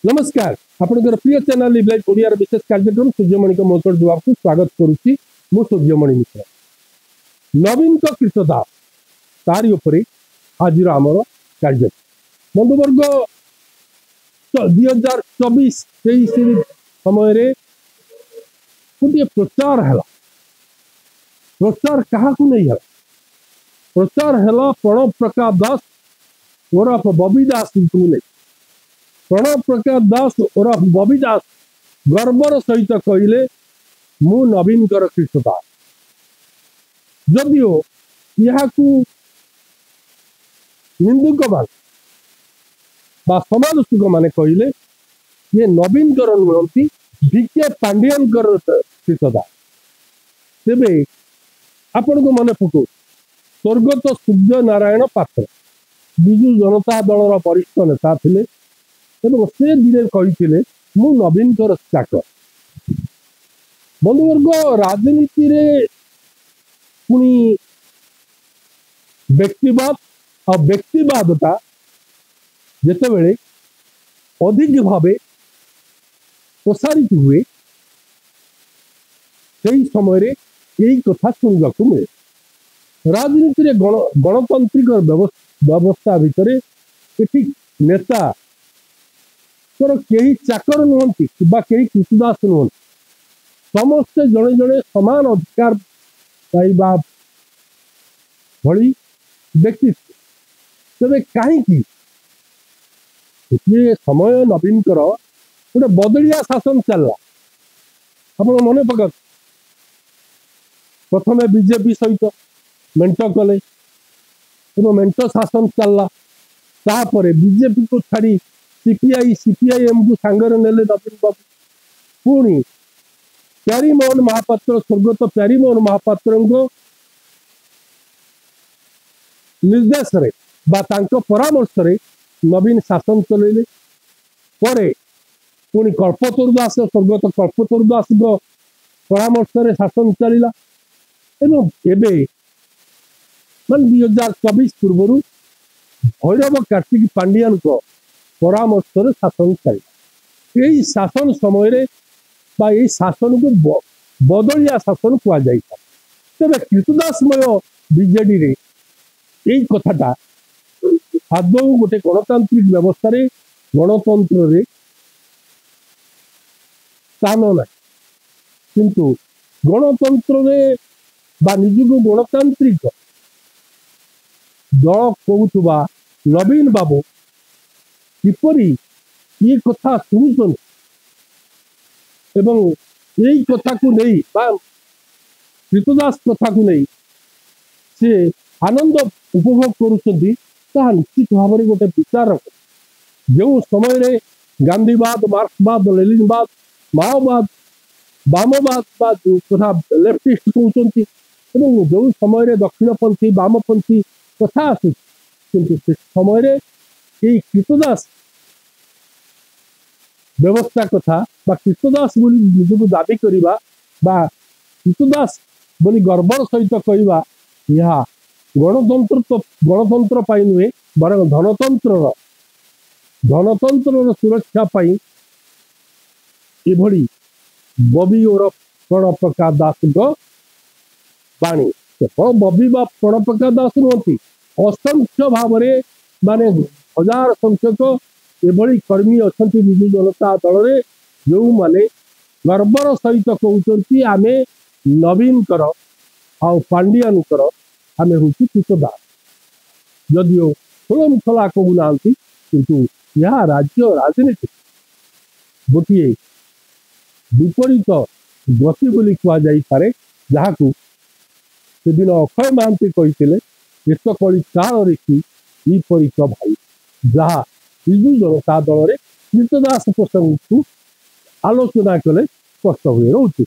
नमस्कार आपनकर प्रिय चैनल लिव लाइव ओडिया विशेष कार्यक्रम सूर्यमणि को मोटर जवाब को स्वागत करुच्ची मु सूर्यमणि मिश्र नवीन को कृतदास तारी उपरे आज आमर कार्य बंधुवर्ग 2024-23 समय गोटे प्रचार है प्रचार क्या नहीं है प्रचार है प्रणव प्रकाश दास ओरफ बबी दास को नहीं प्रणव प्रकाश दास ओरफ बबी दास गर्वर सहित कहले मु नवीन कृतदास जदिओ यहाँ निंदुक मान समालोचक माने कहले ये नवीन नुहति विके पांडियन कृतदास तेबे आपण को मन पकौ स्वर्गत सूर्य नारायण पात्र विजु जनता दल वरिष्ठ नेता थिले एवं से दिने कही मु नवीन चाकर बंधुवर्ग राजनीति रे पुनी व्यक्तिवाद और व्यक्तिवादता जिते बड़े अधिक भाव प्रसारित हुए से समय रे यही कथा शुणा मिले राजनीति रे गणतांत्रिक व्यवस्था भितर ये नेता कहीं चाकर नुहति कहीं कृतदास नुहति समस्ते जड़े जड़े समान अधिकार पाइबा भली व्यक्तित्व तेरे कहीं समय नवीन गोटे बदलिया शासन चलला आप मन पक प्रथम बीजेपी सहित मेंट कले मेंट शासन चलला तापर बीजेपी को छाड़ी सीपीआईएम को सांगर नेले नवीन बाबू पुणी प्यारीमोहन महापात्र स्वर्गत प्यारीमोहन महापात्र निर्देश रे बा तांको परामर्श रे नवीन शासन चलैले परे पुणी कल्पतरु दास स्वर्गत कल्पतरु दास परामर्श रे शासन चलिला एवं एबे मान 2024 पूर्व भैरव कार्तिक पांडियन को परामर्श रे शासन चलिला यही शासन समय शासन को बदलिया शासन कह जाए तेरे कृतदासमय बीजेडी रे यही कथाटा आदौ गोटे गणतांत्रिक व्यवस्था रे गणतंत्र रे स्थान ना किंतु गणतंत्र रे बा निजको गणतांत्रिक दल कहूथुबा नवीन बाबू किपरि ये कथा शुणुन एवं यही कथा को नहीं कृतदास कथा को नहीं से आनंद उपभोग करुँच निश्चित भाव में गोटे विचार जो समय रे गांधीवाद मार्क्सवाद लेनिनवाद माओवाद वामवाद कथा लेफ्टिस्ट कहते जो समय दक्षिणपंथी वामपंथी कथा आसु किंतु से समय यही कृतदास व्यवस्था कथा कृतदास बोली निजको दाबी करवा कृतदास बोली गर्वर सहित कहवा यह गणतंत्र पाई नुहे बर धनतंत्र सुरक्षा पाई एभली बबी और प्रणव प्रकाश दास बाणी केवल बबी बा प्रणव प्रकाश दास नुहति असंख्य भाव माने हजार संख्यक एभली कर्मी अच्छा विजु जनता दल रे जो माने गर्वर सहित कहते आमे नवीन आ पांडियन आमे हूँ कृतदास जदिओ खुलमखला कहूना किंतु यह राज्य राजनीति गोटे विपरीत गति बोली कहुपे जहाँ को सेदिन अक्षय महांती कहते एक कली काल रेखी विपरीत भाई जहाँ विजु जनता दल रे कृतदास प्रसंग को आलोचना कले स्पष्ट हुए रोचे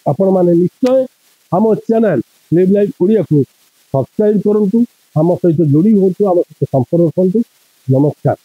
आपण माने निश्चय आम चैनल लिव लाइव ओडिया को सब्सक्राइब करूँ आम सहित जोड़ी हूँ आम सहित संपर्क करूँ नमस्कार।